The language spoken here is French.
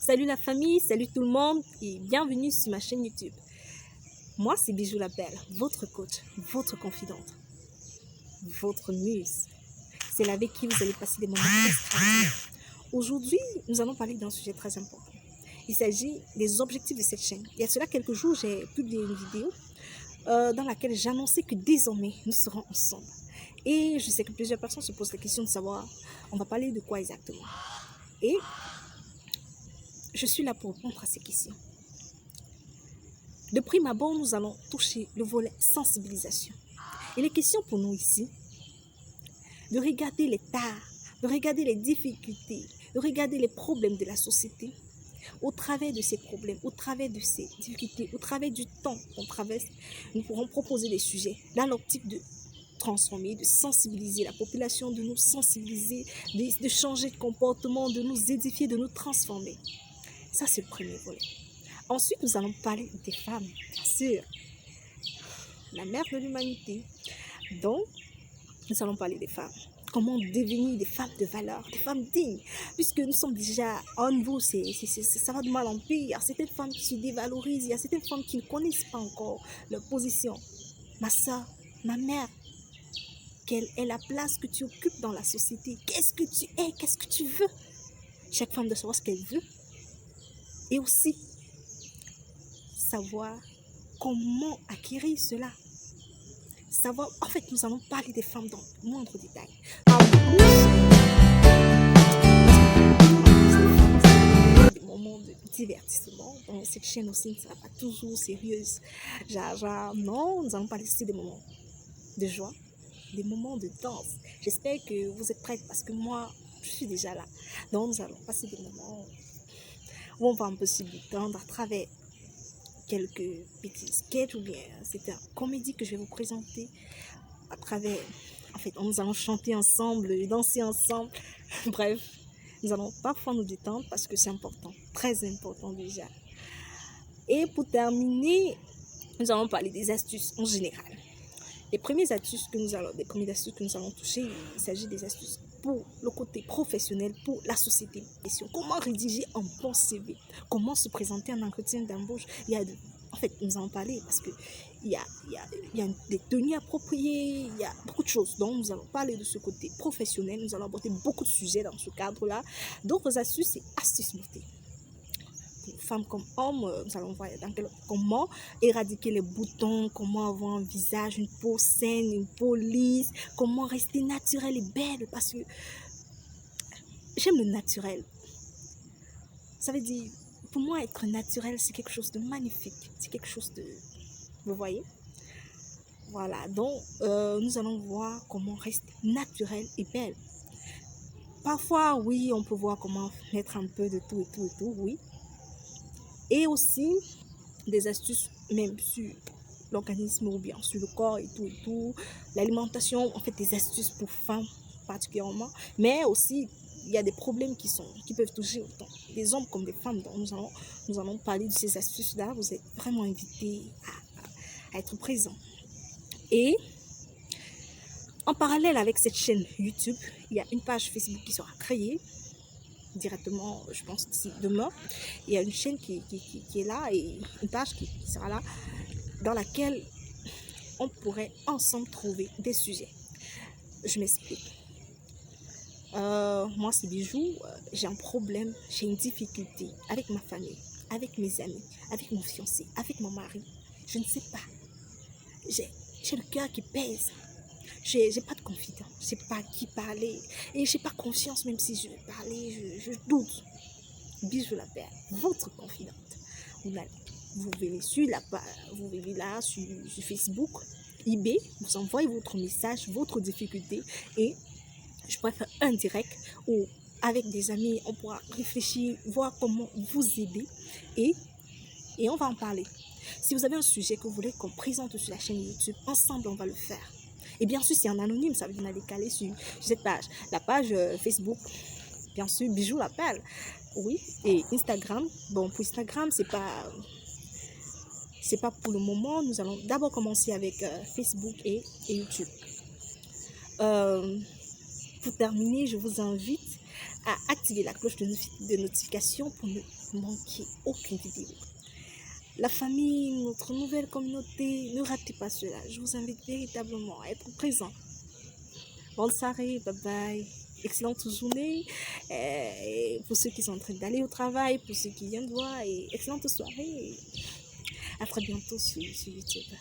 Salut la famille, salut tout le monde et bienvenue sur ma chaîne YouTube. Moi, c'est Bijou la Belle, votre coach, votre confidente, votre muse. C'est là avec qui vous allez passer des moments extraordinaires. Aujourd'hui, nous allons parler d'un sujet très important. Il s'agit des objectifs de cette chaîne. Il y a cela quelques jours, j'ai publié une vidéo dans laquelle j'annonçais que désormais, nous serons ensemble. Et je sais que plusieurs personnes se posent la question de savoir, on va parler de quoi exactement. Et je suis là pour répondre à ces questions. De prime abord, nous allons toucher le volet sensibilisation. Il est question pour nous ici de regarder les tares, de regarder les difficultés, de regarder les problèmes de la société. Au travers de ces problèmes, au travers de ces difficultés, au travers du temps qu'on traverse, nous pourrons proposer des sujets dans l'optique de transformer, de sensibiliser la population, de nous sensibiliser, de changer de comportement, de nous édifier, de nous transformer. Ça, c'est le premier volet. Ensuite, nous allons parler des femmes, bien sûr, la mère de l'humanité. Donc, nous allons parler des femmes. Comment devenir des femmes de valeur, des femmes dignes, puisque nous sommes déjà à un niveau, ça va de mal en pire. Il y a certaines femmes qui se dévalorisent, il y a certaines femmes qui ne connaissent pas encore leur position. Ma soeur, ma mère, quelle est la place que tu occupes dans la société? Qu'est-ce que tu es? Qu'est-ce que tu veux? Chaque femme doit savoir ce qu'elle veut. Et aussi, savoir comment acquérir cela. Savoir, en fait, nous allons parler des femmes dans le moindre détail. Des moments de divertissement. Dans cette chaîne aussi ne sera pas toujours sérieuse. Non, nous allons parler aussi des moments de joie, des moments de danse. J'espère que vous êtes prêts parce que moi, je suis déjà là. Donc, nous allons passer des moments où on va un peu se détendre à travers quelques petits sketchs ou bien c'est une comédie que je vais vous présenter à travers, en fait, nous allons chanter ensemble, danser ensemble, bref, nous allons parfois nous détendre parce que c'est important, très important déjà. Et pour terminer, nous allons parler des astuces en général. Les premières astuces que nous allons toucher, il s'agit des astuces pour le côté professionnel, pour la société. Comment rédiger un bon CV? Comment se présenter en entretien d'embauche? En fait, nous allons parler parce qu'il y a des tenues appropriées, il y a beaucoup de choses. Donc, nous allons parler de ce côté professionnel. Nous allons aborder beaucoup de sujets dans ce cadre-là. D'autres astuces, c'est astuces beauté. Pour femmes comme hommes, nous allons voir comment éradiquer les boutons, comment avoir un visage, une peau saine, une peau lisse, comment rester naturelle et belle, parce que j'aime le naturel. Ça veut dire, pour moi, être naturel, c'est quelque chose de magnifique, c'est quelque chose de... Vous voyez? Voilà, donc nous allons voir comment rester naturelle et belle. Parfois, oui, on peut voir comment mettre un peu de tout et tout et tout, oui. Et aussi, des astuces même sur l'organisme ou bien sur le corps et tout, l'alimentation, en fait des astuces pour femmes particulièrement, mais aussi il y a des problèmes qui peuvent toucher autant les hommes comme les femmes. Donc nous allons parler de ces astuces là. Vous êtes vraiment invités à être présents. Et en parallèle avec cette chaîne YouTube, il y a une page Facebook qui sera créée directement, je pense, d'ici demain. Il y a une chaîne qui est là et une page qui sera là dans laquelle on pourrait ensemble trouver des sujets. Je m'explique. Moi, c'est Bijou. J'ai un problème, j'ai une difficulté avec ma famille, avec mes amis, avec mon fiancé, avec mon mari. Je ne sais pas. J'ai le cœur qui pèse. J'ai pas de confidence, je sais pas à qui parler et j'ai pas confiance même si je vais parler, je doute. Bijou la Belle, votre confidente. Vous venez là sur Facebook, eBay, vous envoyez votre message, votre difficulté et je pourrais faire un direct où avec des amis on pourra réfléchir, voir comment vous aider et on va en parler. Si vous avez un sujet que vous voulez qu'on présente sur la chaîne YouTube, ensemble on va le faire. Et bien sûr, c'est en anonyme, ça veut dire qu'on a décalé sur cette page. La page Facebook, bien sûr, Bijou la Belle. Oui, et Instagram. Bon, pour Instagram, c'est pas pour le moment. Nous allons d'abord commencer avec Facebook et YouTube. Pour terminer, je vous invite à activer la cloche de notification pour ne manquer aucune vidéo. La famille, notre nouvelle communauté, ne ratez pas cela. Je vous invite véritablement à être présent. Bonne soirée, bye bye. Excellente journée pour ceux qui sont en train d'aller au travail, pour ceux qui viennent de voir, et excellente soirée. À très bientôt sur YouTube.